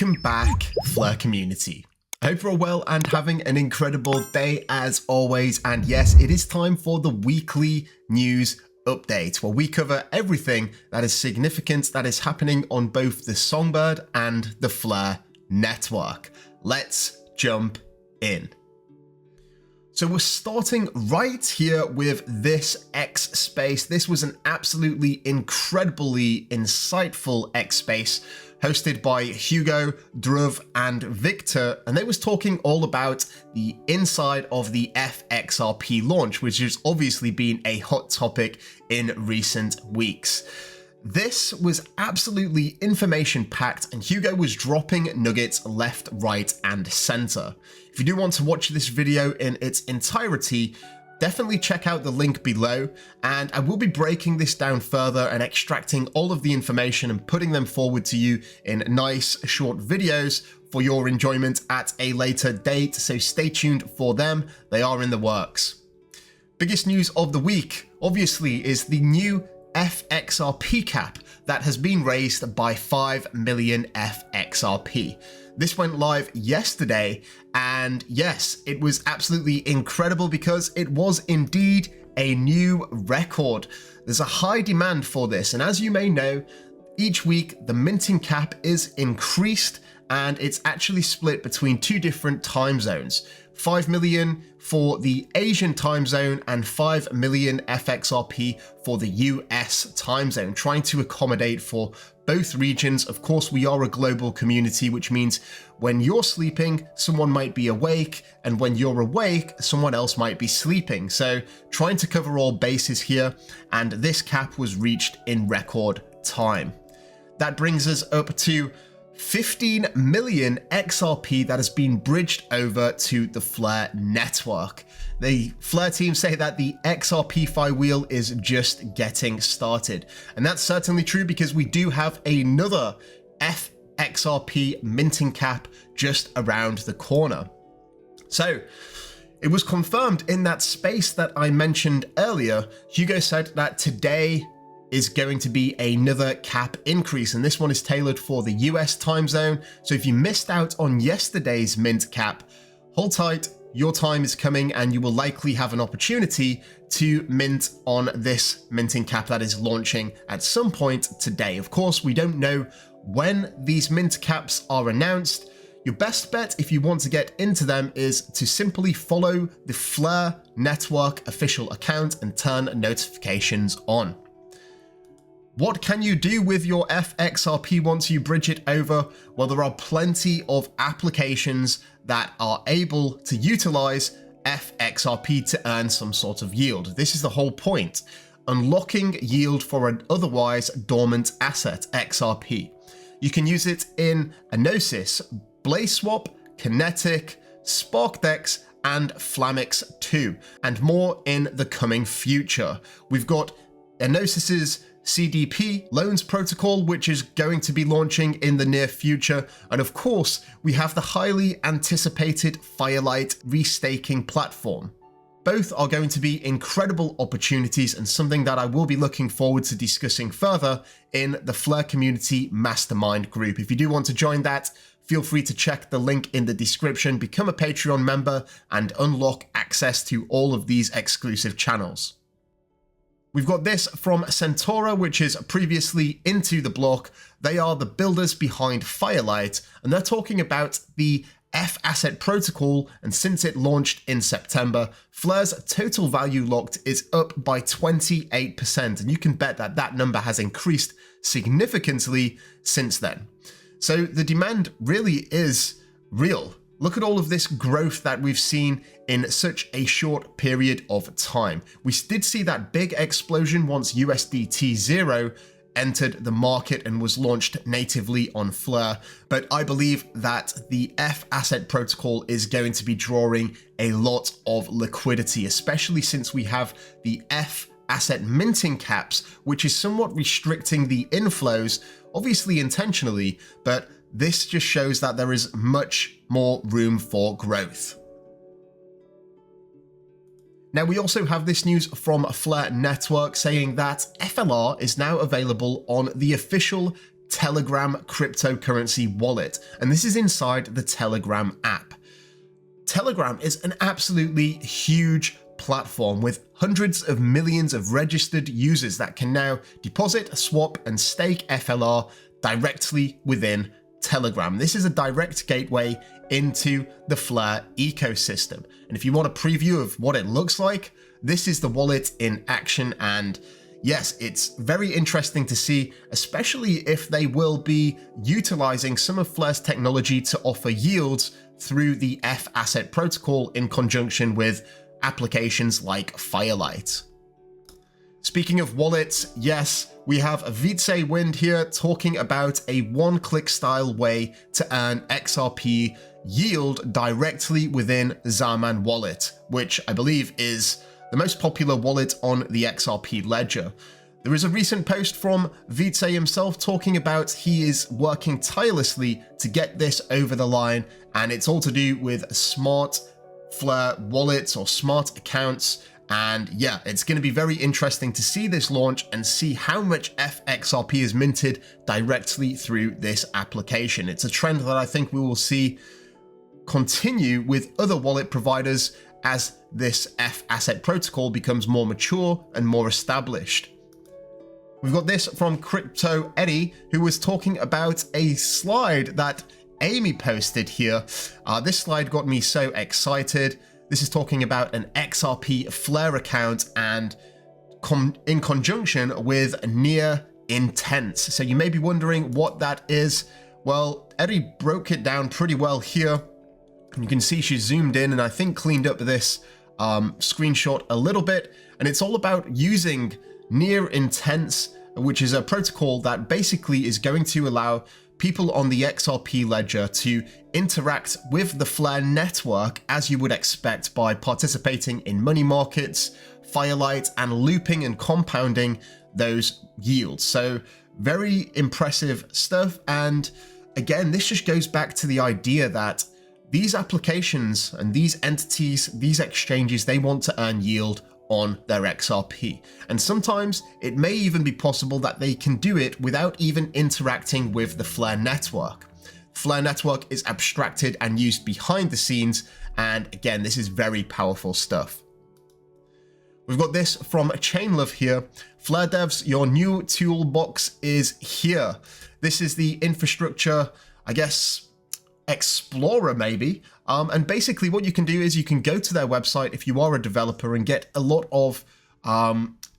Welcome back, Fleur community. I hope you're all well and having an incredible day as always. And yes, it is time for the weekly news update where we cover everything that is significant that is happening on both the Songbird and the Fleur network. Let's jump in. So we're starting right here with this X Space. This was an absolutely incredibly insightful X Space hosted by Hugo, Druv, and Victor, and they was talking all about the inside of the FXRP launch, which has obviously been a hot topic in recent weeks. This was absolutely information-packed, and Hugo was dropping nuggets left, right, and center. If you do want to watch this video in its entirety, definitely check out the link below, and I will be breaking this down further and extracting all of the information and putting them forward to you in nice short videos for your enjoyment at a later date, so stay tuned for them. They are in the works. Biggest news of the week, obviously, is the new FXRP cap that has been raised by 5 million FXRP. This went live yesterday, and yes, it was absolutely incredible because it was indeed a new record. There's a high demand for this, and as you may know, each week the minting cap is increased, and it's actually split between two different time zones. 5 million for the Asian time zone and 5 million FXRP for the US time zone, trying to accommodate for both regions. Of course, we are a global community, which means when you're sleeping, someone might be awake, and when you're awake, someone else might be sleeping. So trying to cover all bases here, and this cap was reached in record time. That brings us up to 15 million XRP that has been bridged over to the Fleur network. The Fleur team say that the XRP flywheel is just getting started. And that's certainly true because we do have another FXRP minting cap just around the corner. So it was confirmed in that space that I mentioned earlier. Hugo said that today is going to be another cap increase, and this one is tailored for the US time zone. So if you missed out on yesterday's mint cap, hold tight, your time is coming and you will likely have an opportunity to mint on this minting cap that is launching at some point today. Of course, we don't know when these mint caps are announced. Your best bet if you want to get into them is to simply follow the Fleur network official account and turn notifications on. What can you do with your FXRP once you bridge it over? Well, there are plenty of applications that are able to utilize FXRP to earn some sort of yield. This is the whole point. Unlocking yield for an otherwise dormant asset, XRP. You can use it in Enosis, BlazeSwap, Kinetic, SparkDex, and Flamix 2, and more in the coming future. We've got Enosis's CDP loans protocol, which is going to be launching in the near future. And of course, we have the highly anticipated Firelight restaking platform. Both are going to be incredible opportunities and something that I will be looking forward to discussing further in the Fleur community mastermind group. If you do want to join that, feel free to check the link in the description, become a Patreon member, and unlock access to all of these exclusive channels. We've got this from Centaura, which is previously into the block. They are the builders behind Firelight, and they're talking about the F-Asset protocol, and since it launched in September, Fleur's total value locked is up by 28%, and you can bet that that number has increased significantly since then. So the demand really is real. Look at all of this growth that we've seen in such a short period of time. We did see that big explosion once USDT 0 entered the market and was launched natively on Fleur, but I believe that the F-Asset protocol is going to be drawing a lot of liquidity, especially since we have the F-Asset minting caps, which is somewhat restricting the inflows, obviously intentionally, but this just shows that there is much more room for growth. Now, we also have this news from Fleur Network saying that FLR is now available on the official Telegram cryptocurrency wallet, and this is inside the Telegram app. Telegram is an absolutely huge platform with hundreds of millions of registered users that can now deposit, swap, and stake FLR directly within Telegram. This is a direct gateway into the Flare ecosystem. And if you want a preview of what it looks like, this is the wallet in action. And yes, it's very interesting to see, especially if they will be utilizing some of Flare's technology to offer yields through the F asset protocol in conjunction with applications like Firelight. Speaking of wallets, yes, we have Vitse Wind here talking about a one-click style way to earn XRP yield directly within Xhaven wallet, which I believe is the most popular wallet on the XRP ledger. There is a recent post from Vitse himself talking about he is working tirelessly to get this over the line, and it's all to do with smart Flare wallets or smart accounts. And yeah, it's going to be very interesting to see this launch and see how much FXRP is minted directly through this application. It's a trend that I think we will see continue with other wallet providers as this F asset protocol becomes more mature and more established. We've got this from Crypto Eddie, who was talking about a slide that Amy posted here. This slide got me so excited. This is talking about an XRP Flare account and in conjunction with Near Intense. So you may be wondering what that is. Well, Eddie broke it down pretty well here. You can see she zoomed in and I think cleaned up this screenshot a little bit. And it's all about using Near Intense, which is a protocol that basically is going to allow people on the XRP ledger to interact with the Flare network as you would expect by participating in money markets, Firelight, and looping and compounding those yields. So very impressive stuff. And again, this just goes back to the idea that these applications and these entities, these exchanges, they want to earn yield on their XRP. And sometimes it may even be possible that they can do it without even interacting with the Flare network. Flare network is abstracted and used behind the scenes. And again, this is very powerful stuff. We've got this from Chainlove here. Flare devs, your new toolbox is here. This is the infrastructure, I guess, explorer maybe. And basically what you can do is you can go to their website if you are a developer and get a lot of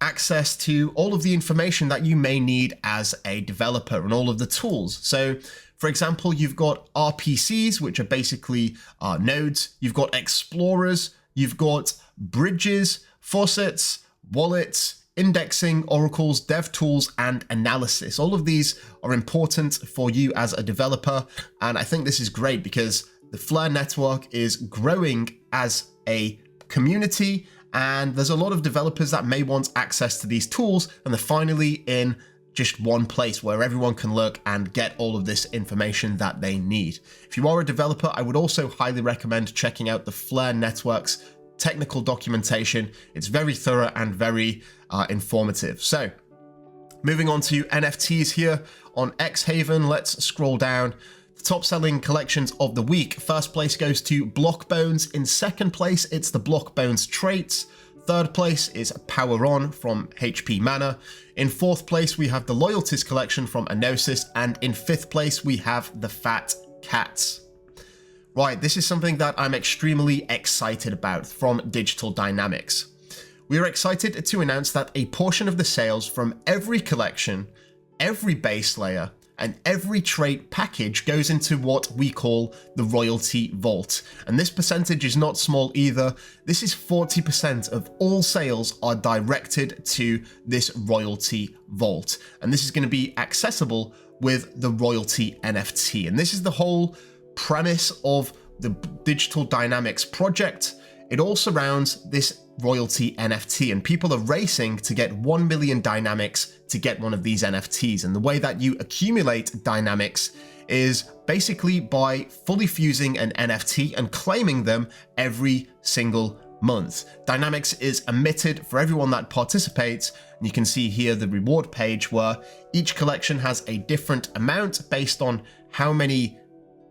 access to all of the information that you may need as a developer and all of the tools. So for example, you've got RPCs, which are basically nodes. You've got explorers, you've got bridges, faucets, wallets, indexing, oracles, dev tools, and analysis. All of these are important for you as a developer. And I think this is great because the Flare network is growing as a community, and there's a lot of developers that may want access to these tools, and they're finally in just one place where everyone can look and get all of this information that they need. If you are a developer, I would also highly recommend checking out the Flare network's technical documentation. It's very thorough and very informative. So moving on to NFTs here on xHaven, let's scroll down. The top selling collections of the week. First place goes to Block Bonez. In second place, it's the Block Bonez traits. Third place is Power On from HP Mana. In fourth place, we have the Loyalties collection from Enosis. And in fifth place, we have the Fat Cats. Right, this is something that I'm extremely excited about from Digital Dynamics. We are excited to announce that a portion of the sales from every collection, every base layer, and every trait package goes into what we call the royalty vault. And this percentage is not small either. This is 40% of all sales are directed to this royalty vault. And this is going to be accessible with the royalty NFT. And this is the whole premise of the Digital Dynamics project. It all surrounds this royalty NFT, and people are racing to get 1 million dynamics to get one of these NFTs. And the way that you accumulate dynamics is basically by fully fusing an NFT and claiming them every single month. Dynamics is emitted for everyone that participates, and you can see here the reward page where each collection has a different amount based on how many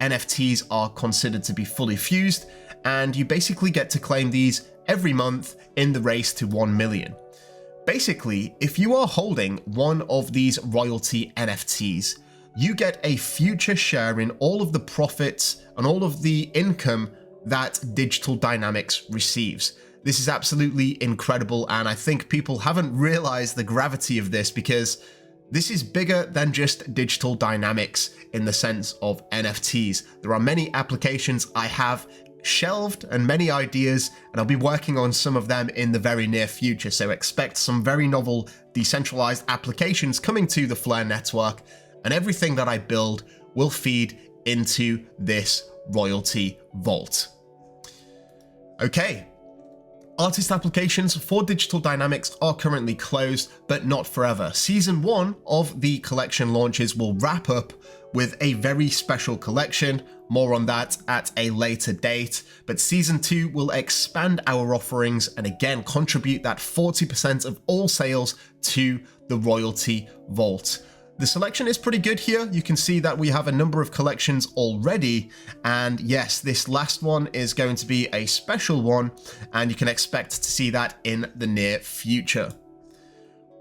NFTs are considered to be fully fused, and you basically get to claim these every month in the race to 1 million. Basically, if you are holding one of these royalty NFTs, you get a future share in all of the profits and all of the income that Digital Dynamics receives. This is absolutely incredible, and I think people haven't realized the gravity of this because this is bigger than just Digital Dynamics in the sense of NFTs. There are many applications I have shelved and many ideas, and I'll be working on some of them in the very near future, so expect some very novel decentralized applications coming to the Flare network, and everything that I build will feed into this royalty vault. Okay, artist applications for Digital Dynamics are currently closed, but not forever. Season 1 of the collection launches will wrap up with a very special collection. More on that at a later date, but Season 2 will expand our offerings and again contribute that 40% of all sales to the royalty vault. The selection is pretty good here. You can see that we have a number of collections already, and yes, this last one is going to be a special one, and you can expect to see that in the near future.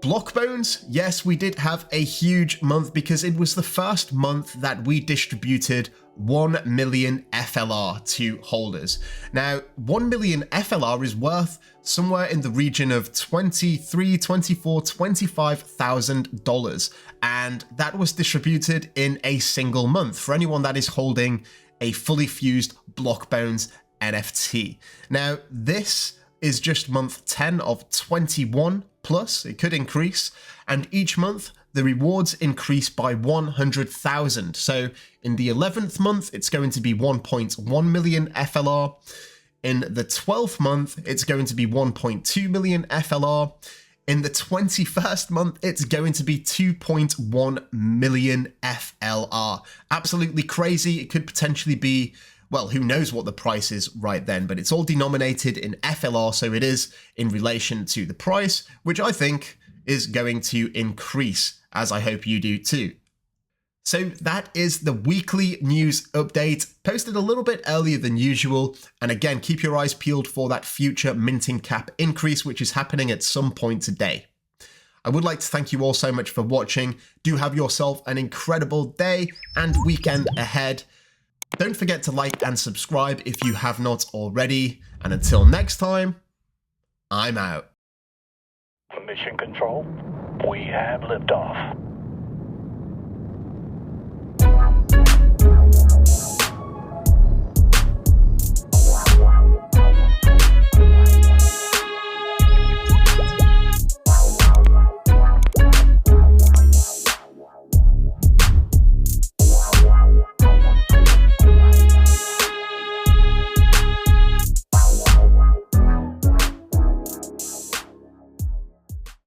Block Bonez, yes, we did have a huge month because it was the first month that we distributed 1 million FLR to holders. Now, 1 million FLR is worth somewhere in the region of $23,000, $24,000, $25,000, and that was distributed in a single month for anyone that is holding a fully fused Block Bonez NFT. Now, this is just month 10 of 21 plus, it could increase, and each month the rewards increase by 100,000. So in the 11th month, it's going to be 1.1 million FLR. In the 12th month, it's going to be 1.2 million FLR. In the 21st month, it's going to be 2.1 million FLR. Absolutely crazy. It could potentially be, well, who knows what the price is right then, but it's all denominated in FLR, so it is in relation to the price, which I think is going to increase, as I hope you do too. So that is the weekly news update, posted a little bit earlier than usual. And again, keep your eyes peeled for that future minting cap increase, which is happening at some point today. I would like to thank you all so much for watching. Do have yourself an incredible day and weekend ahead. Don't forget to like and subscribe if you have not already. And until next time, I'm out. Mission Control, we have liftoff.